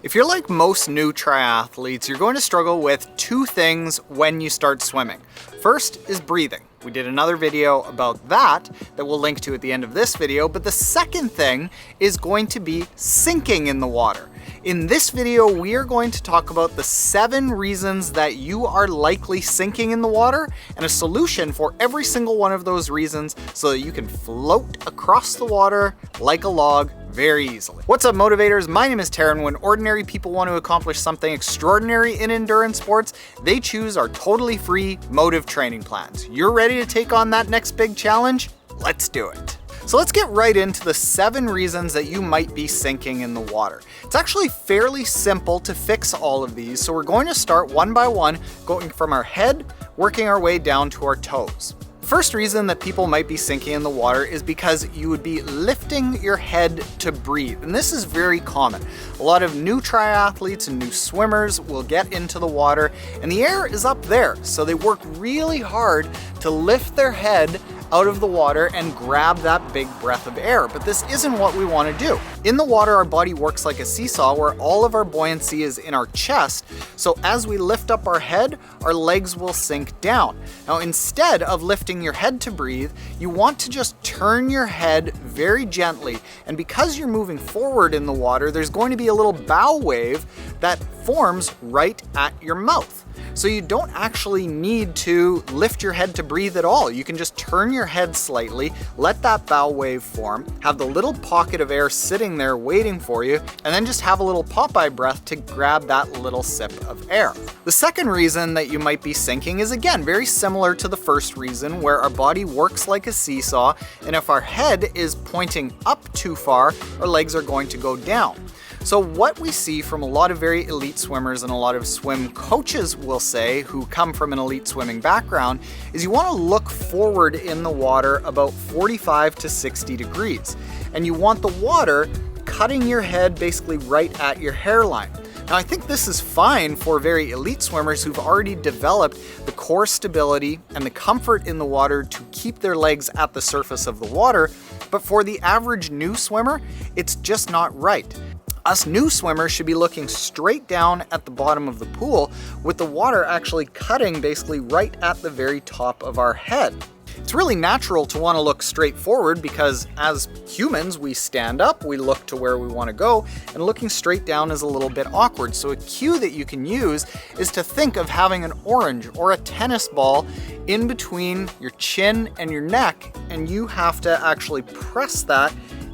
If you're like most new triathletes, you're going to struggle with two things when you start swimming. First is breathing. We did another video about that we'll link to at the end of this video, but the second thing is going to be sinking in the water. In this video, we are going to talk about the 7 reasons that you are likely sinking in the water and a solution for every single one of those reasons so that you can float across the water like a log very easily. What's up, motivators? My name is Taren. When ordinary people want to accomplish something extraordinary in endurance sports, they choose our totally free Motive training plans. You're ready to take on that next big challenge? Let's do it. So let's get right into the 7 reasons that you might be sinking in the water. It's actually fairly simple to fix all of these, so we're going to start one by one, going from our head, working our way down to our toes. First reason that people might be sinking in the water is because you would be lifting your head to breathe. And this is very common. A lot of new triathletes and new swimmers will get into the water and the air is up there. So they work really hard to lift their head out of the water and grab that big breath of air. But this isn't what we want to do. In the water, our body works like a seesaw where all of our buoyancy is in our chest. So as we lift up our head, our legs will sink down. Now, instead of lifting your head to breathe, you want to just turn your head very gently. And because you're moving forward in the water, there's going to be a little bow wave that forms right at your mouth. So you don't actually need to lift your head to breathe at all. You can just turn your head slightly, let that bow wave form, have the little pocket of air sitting there waiting for you, and then just have a little Popeye breath to grab that little sip of air. The second reason that you might be sinking is, again, very similar to the first reason, where our body works like a seesaw, and if our head is pointing up too far, our legs are going to go down. So what we see from a lot of very elite swimmers and a lot of swim coaches will say, who come from an elite swimming background, is you want to look forward in the water about 45 to 60 degrees. And you want the water cutting your head basically right at your hairline. Now, I think this is fine for very elite swimmers who've already developed the core stability and the comfort in the water to keep their legs at the surface of the water, but for the average new swimmer, it's just not right. Us new swimmers should be looking straight down at the bottom of the pool with the water actually cutting basically right at the very top of our head. It's really natural to want to look straight forward because as humans, we stand up, we look to where we want to go, and looking straight down is a little bit awkward. So a cue that you can use is to think of having an orange or a tennis ball in between your chin and your neck, and you have to actually press that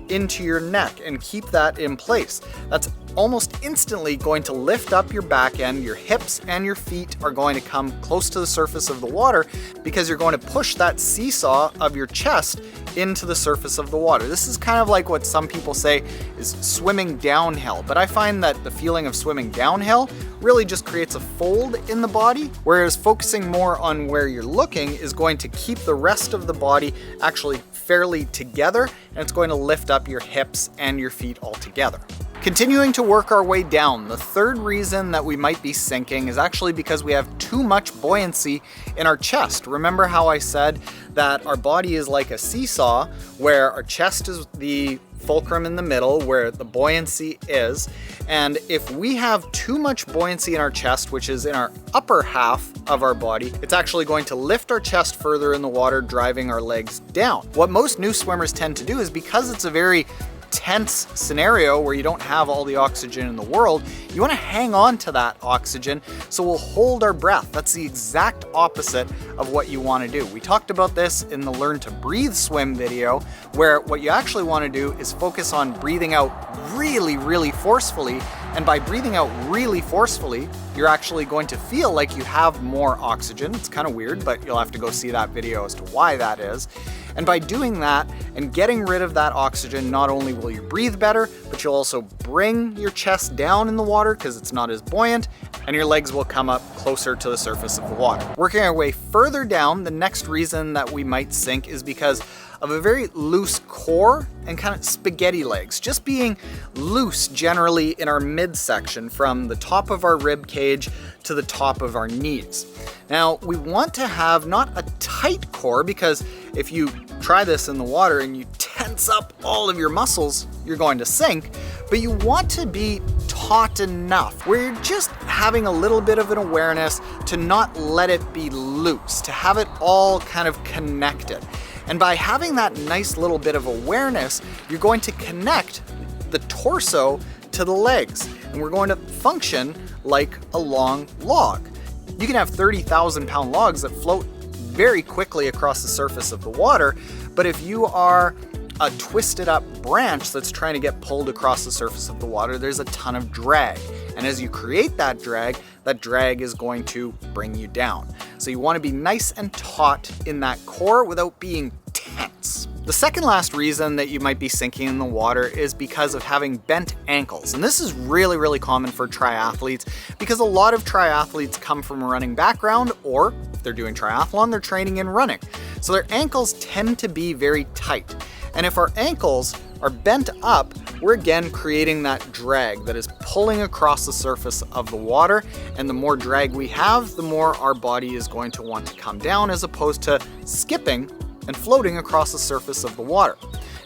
into your neck and keep that in place. That's almost instantly going to lift up your back end. Your hips and your feet are going to come close to the surface of the water because you're going to push that seesaw of your chest into the surface of the water. This is kind of like what some people say is swimming downhill, but I find that the feeling of swimming downhill really just creates a fold in the body, whereas focusing more on where you're looking is going to keep the rest of the body actually fairly together, and it's going to lift up your hips and your feet all together. Continuing to work our way down, the third reason that we might be sinking is actually because we have too much buoyancy in our chest. Remember how I said that our body is like a seesaw, where our chest is the fulcrum in the middle, where the buoyancy is. And if we have too much buoyancy in our chest, which is in our upper half of our body, it's actually going to lift our chest further in the water, driving our legs down. What most new swimmers tend to do is, because it's a very tense scenario where you don't have all the oxygen in the world, you want to hang on to that oxygen, so we'll hold our breath. That's the exact opposite of what you want to do. We talked about this in the Learn to Breathe swim video, where what you actually want to do is focus on breathing out really, really forcefully. And by breathing out really forcefully, you're actually going to feel like you have more oxygen. It's kind of weird, but you'll have to go see that video as to why that is. And by doing that and getting rid of that oxygen, not only will you breathe better, but you'll also bring your chest down in the water because it's not as buoyant, and your legs will come up closer to the surface of the water. Working our way further down, the next reason that we might sink is because of a very loose core and kind of spaghetti legs, just being loose generally in our midsection from the top of our rib cage to the top of our knees. Now, we want to have not a tight core, because if you try this in the water and you tense up all of your muscles, you're going to sink, but you want to be taut enough where you're just having a little bit of an awareness to not let it be loose, to have it all kind of connected. And by having that nice little bit of awareness, you're going to connect the torso to the legs, and we're going to function like a long log. You can have 30,000 pound logs that float very quickly across the surface of the water, but if you are a twisted up branch that's trying to get pulled across the surface of the water, there's a ton of drag. And as you create that drag is going to bring you down. So you want to be nice and taut in that core without being tense. The second last reason that you might be sinking in the water is because of having bent ankles. And this is really, really common for triathletes, because a lot of triathletes come from a running background, or if they're doing triathlon, they're training in running. So their ankles tend to be very tight. And if our ankles are bent up, we're again creating that drag that is pulling across the surface of the water. And the more drag we have, the more our body is going to want to come down, as opposed to skipping and floating across the surface of the water.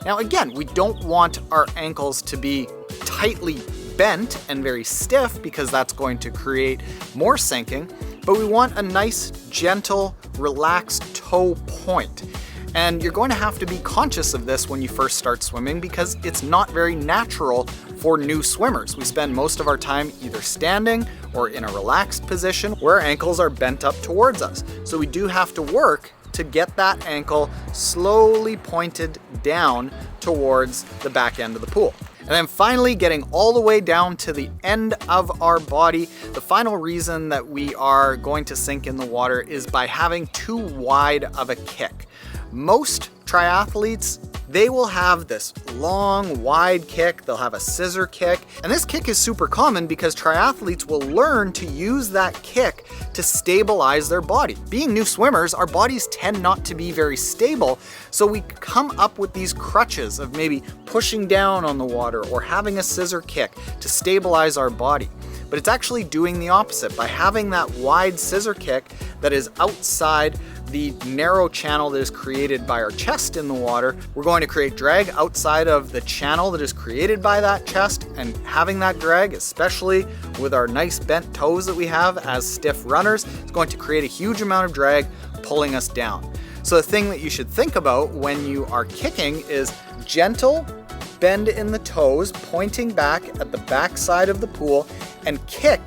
Now again, we don't want our ankles to be tightly bent and very stiff, because that's going to create more sinking, but we want a nice, gentle, relaxed toe point. And you're going to have to be conscious of this when you first start swimming, because it's not very natural for new swimmers. We spend most of our time either standing or in a relaxed position where our ankles are bent up towards us. So we do have to work to get that ankle slowly pointed down towards the back end of the pool. And then finally, getting all the way down to the end of our body, the final reason that we are going to sink in the water is by having too wide of a kick. Most triathletes, they will have this long, wide kick. They'll have a scissor kick. And this kick is super common because triathletes will learn to use that kick to stabilize their body. Being new swimmers, our bodies tend not to be very stable. So we come up with these crutches of maybe pushing down on the water or having a scissor kick to stabilize our body. But it's actually doing the opposite. By having that wide scissor kick that is outside the narrow channel that is created by our chest in the water, we're going to create drag outside of the channel that is created by that chest, and having that drag, especially with our nice bent toes that we have as stiff runners, is going to create a huge amount of drag pulling us down. So the thing that you should think about when you are kicking is gentle bend in the toes, pointing back at the back side of the pool, and kick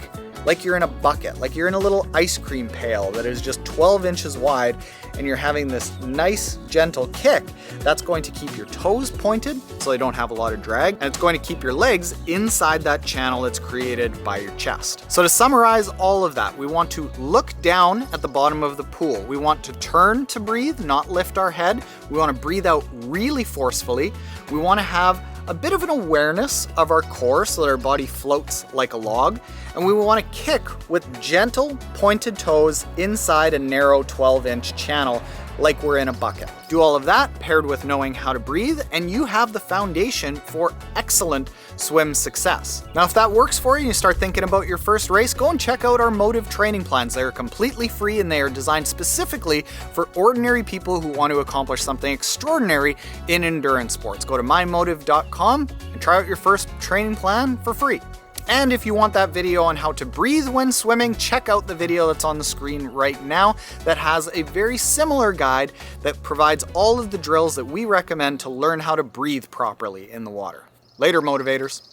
like you're in a bucket, like you're in a little ice cream pail that is just 12 inches wide, and you're having this nice gentle kick. That's going to keep your toes pointed so they don't have a lot of drag, and it's going to keep your legs inside that channel that's created by your chest. So to summarize all of that, we want to look down at the bottom of the pool. We want to turn to breathe, not lift our head. We want to breathe out really forcefully. We want to have a bit of an awareness of our core so that our body floats like a log. And we want to kick with gentle pointed toes inside a narrow 12-inch channel like we're in a bucket. Do all of that paired with knowing how to breathe, and you have the foundation for excellent swim success. Now, if that works for you and you start thinking about your first race, go and check out our Motive training plans. They are completely free, and they are designed specifically for ordinary people who want to accomplish something extraordinary in endurance sports. Go to mymotive.com and try out your first training plan for free. And if you want that video on how to breathe when swimming, check out the video that's on the screen right now that has a very similar guide that provides all of the drills that we recommend to learn how to breathe properly in the water. Later, motivators.